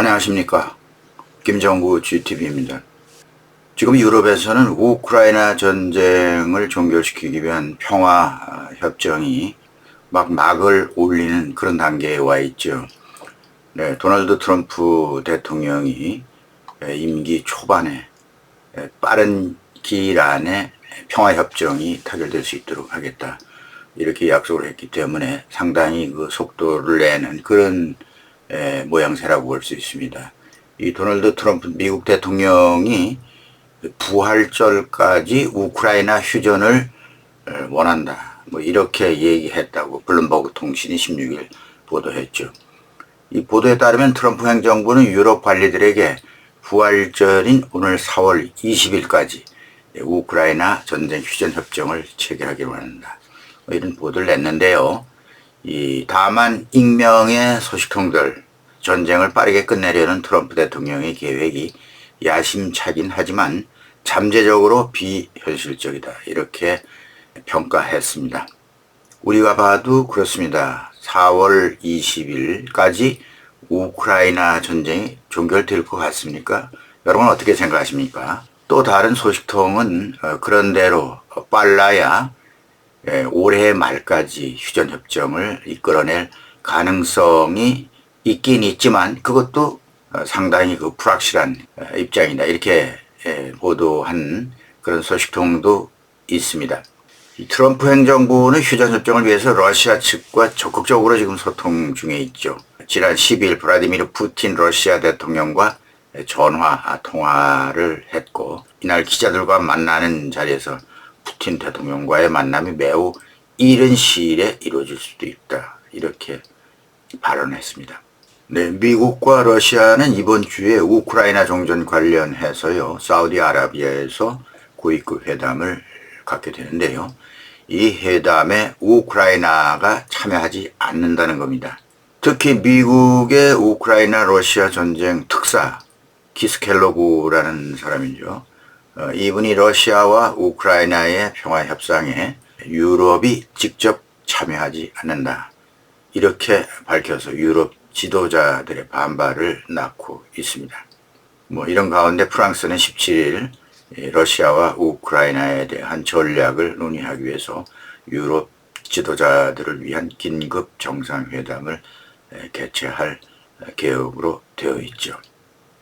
안녕하십니까. 김정구 GTV입니다. 지금 유럽에서는 우크라이나 전쟁을 종결시키기 위한 평화협정이 막을 올리는 그런 단계에 와 있죠. 네, 도널드 트럼프 대통령이 임기 초반에 빠른 기일 안에 평화협정이 타결될 수 있도록 하겠다. 이렇게 약속을 했기 때문에 상당히 그 속도를 내는 그런 모양새라고 볼 수 있습니다. 이 도널드 트럼프 미국 대통령이 부활절까지 우크라이나 휴전을 원한다. 뭐 이렇게 얘기했다고 블룸버그 통신이 16일 보도했죠. 이 보도에 따르면 트럼프 행정부는 유럽 관리들에게 부활절인 오늘 4월 20일까지 우크라이나 전쟁 휴전 협정을 체결하기로 한다. 뭐 이런 보도를 냈는데요. 다만 익명의 소식통들, 전쟁을 빠르게 끝내려는 트럼프 대통령의 계획이 야심차긴 하지만 잠재적으로 비현실적이다. 이렇게 평가했습니다. 우리가 봐도 그렇습니다. 4월 20일까지 우크라이나 전쟁이 종결될 것 같습니까? 여러분 어떻게 생각하십니까? 또 다른 소식통은 그런대로 빨라야 올해 말까지 휴전협정을 이끌어낼 가능성이 있긴 있지만 그것도 상당히 불확실한 입장이다. 이렇게 보도한 그런 소식통도 있습니다. 이 트럼프 행정부는 휴전협정을 위해서 러시아 측과 적극적으로 지금 소통 중에 있죠. 지난 10일 블라디미르 푸틴 러시아 대통령과 전화 통화를 했고 이날 기자들과 만나는 자리에서 푸틴 대통령과의 만남이 매우 이른 시일에 이루어질 수도 있다. 이렇게 발언했습니다. 네, 미국과 러시아는 이번 주에 우크라이나 종전 관련해서요, 사우디아라비아에서 고위급 회담을 갖게 되는데요. 이 회담에 우크라이나가 참여하지 않는다는 겁니다. 특히 미국의 우크라이나 러시아 전쟁 특사 키스켈로그라는 사람이죠. 이분이 러시아와 우크라이나의 평화협상에 유럽이 직접 참여하지 않는다. 이렇게 밝혀서 유럽 지도자들의 반발을 낳고 있습니다. 뭐 이런 가운데 프랑스는 17일 러시아와 우크라이나에 대한 전략을 논의하기 위해서 유럽 지도자들을 위한 긴급 정상회담을 개최할 계획으로 되어 있죠.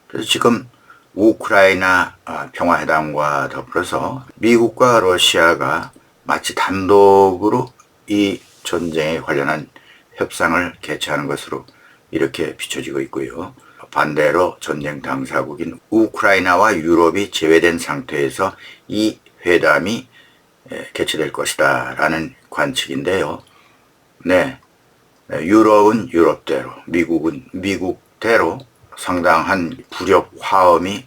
그래서 지금 우크라이나 평화회담과 더불어서 미국과 러시아가 마치 단독으로 이 전쟁에 관련한 협상을 개최하는 것으로 이렇게 비춰지고 있고요. 반대로 전쟁 당사국인 우크라이나와 유럽이 제외된 상태에서 이 회담이 개최될 것이다 라는 관측인데요. 네, 유럽은 유럽대로, 미국은 미국대로 상당한武력 화음이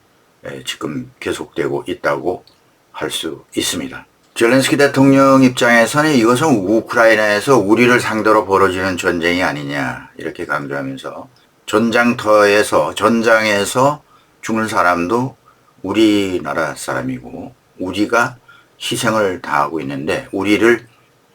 지금 계속되고 있다고 할 수 있습니다. 젤렌스키 대통령 입장에서는 이것은 우크라이나에서 우리를 상대로 벌어지는 전쟁이 아니냐 이렇게 강조하면서 전장터에서 전장에서 죽는 사람도 우리나라 사람이고 우리가 희생을 당하고 있는데 우리를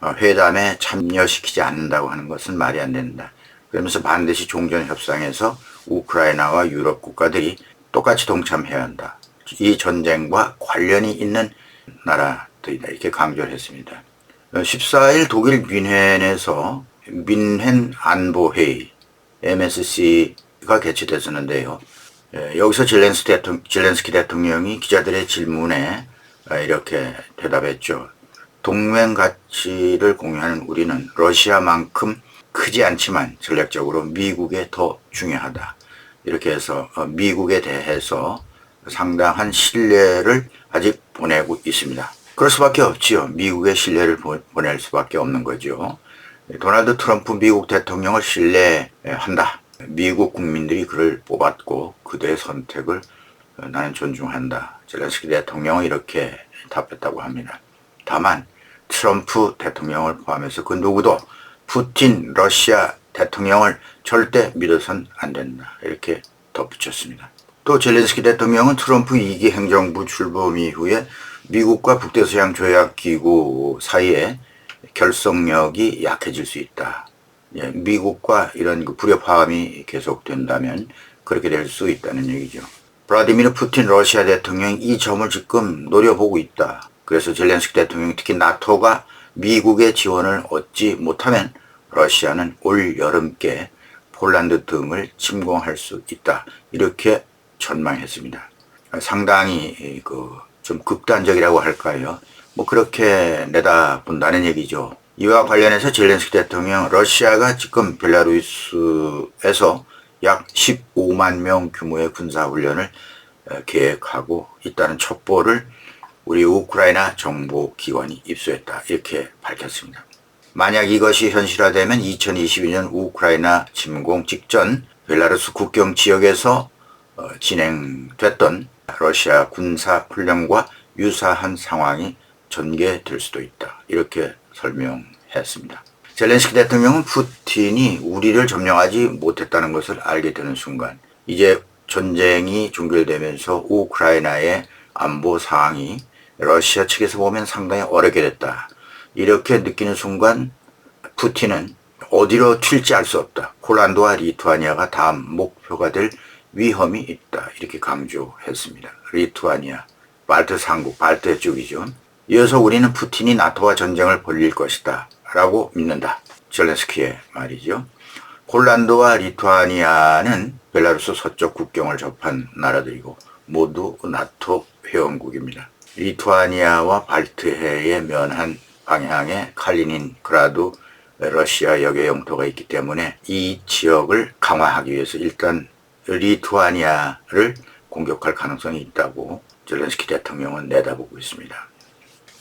회담에 참여시키지 않는다고 하는 것은 말이 안 된다. 그러면서 반드시 종전협상에서 우크라이나와 유럽 국가들이 똑같이 동참해야 한다. 이 전쟁과 관련이 있는 나라들이다. 이렇게 강조를 했습니다. 14일 독일 뮌헨에서 뮌헨 안보회의 MSC가 개최됐었는데요. 여기서 젤렌스키 대통령이 기자들의 질문에 이렇게 대답했죠. 동맹 가치를 공유하는 우리는 러시아만큼 크지 않지만 전략적으로 미국에 더 중요하다. 이렇게 해서 미국에 대해서 상당한 신뢰를 아직 보내고 있습니다. 그럴 수밖에 없지요. 미국의 신뢰를 보낼 수밖에 없는 거죠. 도널드 트럼프 미국 대통령을 신뢰한다. 미국 국민들이 그를 뽑았고 그들의 선택을 나는 존중한다. 젤렌스키 대통령은 이렇게 답했다고 합니다. 다만 트럼프 대통령을 포함해서 그 누구도 푸틴 러시아 대통령을 절대 믿어선 안 된다. 이렇게 덧붙였습니다. 또 젤렌스키 대통령은 트럼프 2기 행정부 출범 이후에 미국과 북대서양 조약기구 사이에 결속력이 약해질 수 있다. 미국과 이런 불협화음이 계속된다면 그렇게 될 수 있다는 얘기죠. 블라디미르 푸틴 러시아 대통령이 이 점을 지금 노려보고 있다. 그래서 젤렌스키 대통령, 특히 나토가 미국의 지원을 얻지 못하면 러시아는 올 여름께 폴란드 등을 침공할 수 있다. 이렇게 전망했습니다. 상당히 좀 극단적이라고 할까요? 그렇게 내다본다는 얘기죠. 이와 관련해서 젤렌스키 대통령, 러시아가 지금 벨라루스에서 약 15만 명 규모의 군사훈련을 계획하고 있다는 첩보를 우리 우크라이나 정보기관이 입수했다. 이렇게 밝혔습니다. 만약 이것이 현실화되면 2022년 우크라이나 침공 직전 벨라루스 국경 지역에서 진행됐던 러시아 군사훈련과 유사한 상황이 전개될 수도 있다. 이렇게 설명했습니다. 젤렌스키 대통령은 푸틴이 우리를 점령하지 못했다는 것을 알게 되는 순간, 이제 전쟁이 종결되면서 우크라이나의 안보 상황이 러시아 측에서 보면 상당히 어렵게 됐다. 이렇게 느끼는 순간 푸틴은 어디로 튈지 알 수 없다. 폴란드와 리투아니아가 다음 목표가 될 위험이 있다. 이렇게 강조했습니다. 리투아니아, 발트 삼국, 발트 쪽이죠. 이어서 우리는 푸틴이 나토와 전쟁을 벌일 것이다 라고 믿는다. 젤렌스키의 말이죠. 폴란드와 리투아니아는 벨라루스 서쪽 국경을 접한 나라들이고 모두 나토 회원국입니다. 리투아니아와 발트해에 면한 방향에 칼리닌그라드 러시아 역의 영토가 있기 때문에 이 지역을 강화하기 위해서 일단 리투아니아를 공격할 가능성이 있다고 젤렌스키 대통령은 내다보고 있습니다.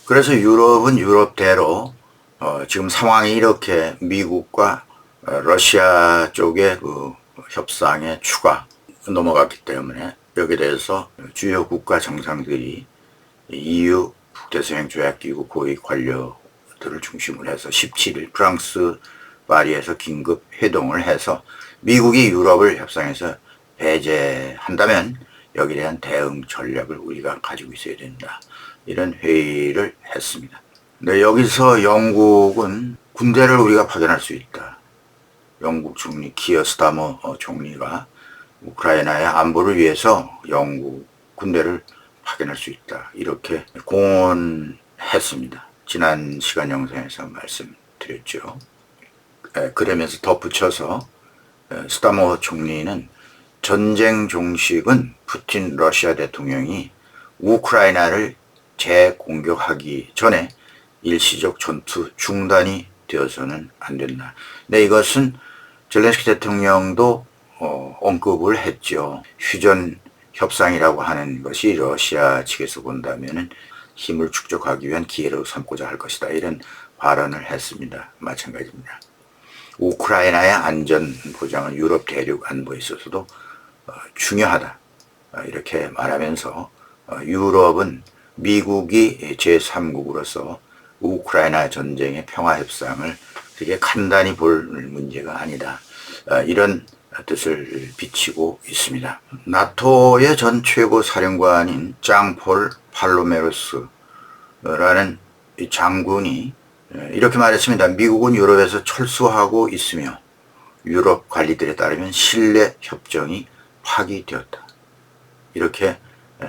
그래서 유럽은 유럽대로 지금 상황이 이렇게 미국과 러시아 쪽의 협상에 추가 넘어갔기 때문에 여기에 대해서 주요 국가 정상들이 EU 북대서양조약기구 고위 관료들을 중심으로 해서 17일 프랑스 파리에서 긴급 회동을 해서 미국이 유럽을 협상에서 배제한다면 여기에 대한 대응 전략을 우리가 가지고 있어야 된다. 이런 회의를 했습니다. 네, 여기서 영국은 군대를 우리가 파견할 수 있다. 영국 총리 키어 스타머 총리가 우크라이나의 안보를 위해서 영국 군대를 파견할 수 있다. 이렇게 공언했습니다. 지난 시간 영상에서 말씀드렸죠. 그러면서 덧붙여서 스타머 총리는 전쟁 종식은 푸틴 러시아 대통령이 우크라이나를 재공격하기 전에 일시적 전투 중단이 되어서는 안 된다. 네, 이것은 젤렌스키 대통령도 언급을 했죠. 휴전 협상이라고 하는 것이 러시아 측에서 본다면은 힘을 축적하기 위한 기회로 삼고자 할 것이다. 이런 발언을 했습니다. 마찬가지입니다. 우크라이나의 안전 보장은 유럽 대륙 안보에 있어서도 중요하다. 이렇게 말하면서 유럽은 미국이 제3국으로서 우크라이나 전쟁의 평화협상을 되게 간단히 볼 문제가 아니다. 이런 뜻을 비치고 있습니다. 나토의 전 최고 사령관인 짱폴 팔로메로스라는 이 장군이 이렇게 말했습니다. 미국은 유럽에서 철수하고 있으며 유럽 관리들에 따르면 신뢰 협정이 파기되었다. 이렇게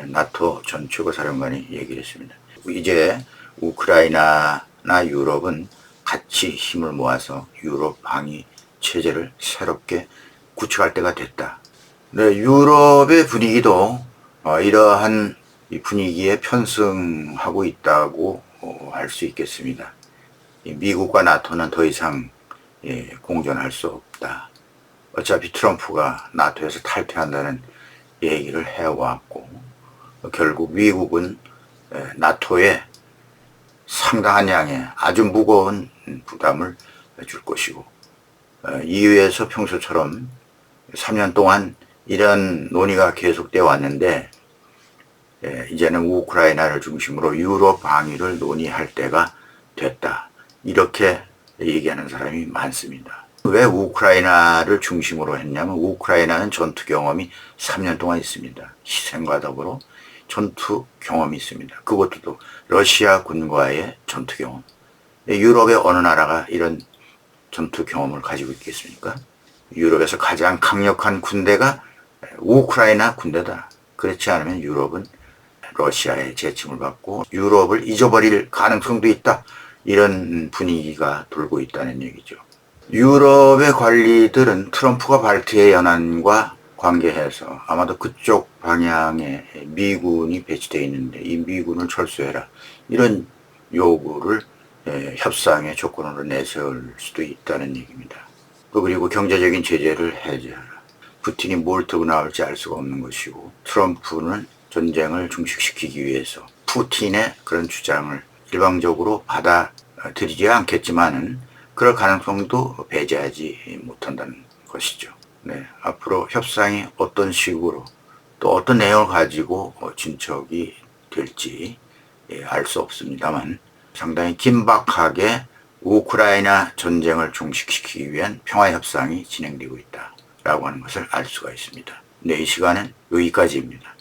나토 전 최고 사령관이 얘기를 했습니다. 이제 우크라이나나 유럽은 같이 힘을 모아서 유럽 방위 체제를 새롭게 구축할 때가 됐다. 네, 유럽의 분위기도 이러한 분위기에 편승하고 있다고 할 수 있겠습니다. 미국과 나토는 더 이상 공존할 수 없다. 어차피 트럼프가 나토에서 탈퇴한다는 얘기를 해왔고 결국 미국은 나토에 상당한 양의 아주 무거운 부담을 줄 것이고 EU에서 평소처럼 3년 동안 이런 논의가 계속되어 왔는데 이제는 우크라이나를 중심으로 유럽 방위를 논의할 때가 됐다. 이렇게 얘기하는 사람이 많습니다. 왜 우크라이나를 중심으로 했냐면 우크라이나는 전투 경험이 3년 동안 있습니다. 희생과 더불어 전투 경험이 있습니다. 그것도 러시아 군과의 전투 경험. 유럽의 어느 나라가 이런 전투 경험을 가지고 있겠습니까? 유럽에서 가장 강력한 군대가 우크라이나 군대다. 그렇지 않으면 유럽은 러시아의 재침을 받고 유럽을 잊어버릴 가능성도 있다. 이런 분위기가 돌고 있다는 얘기죠. 유럽의 관리들은 트럼프가 발트해 연안과 관계해서 아마도 그쪽 방향에 미군이 배치되어 있는데 이 미군을 철수해라. 이런 요구를 협상의 조건으로 내세울 수도 있다는 얘기입니다. 또 그리고 경제적인 제재를 해제하라. 푸틴이 뭘 들고 나올지 알 수가 없는 것이고 트럼프는 전쟁을 중식시키기 위해서 푸틴의 그런 주장을 일방적으로 받아들이지 않겠지만은 그럴 가능성도 배제하지 못한다는 것이죠. 네, 앞으로 협상이 어떤 식으로 또 어떤 내용을 가지고 진척이 될지 알 수 없습니다만 상당히 긴박하게 우크라이나 전쟁을 종식시키기 위한 평화협상이 진행되고 있다라고 하는 것을 알 수가 있습니다. 네, 이 시간은 여기까지입니다.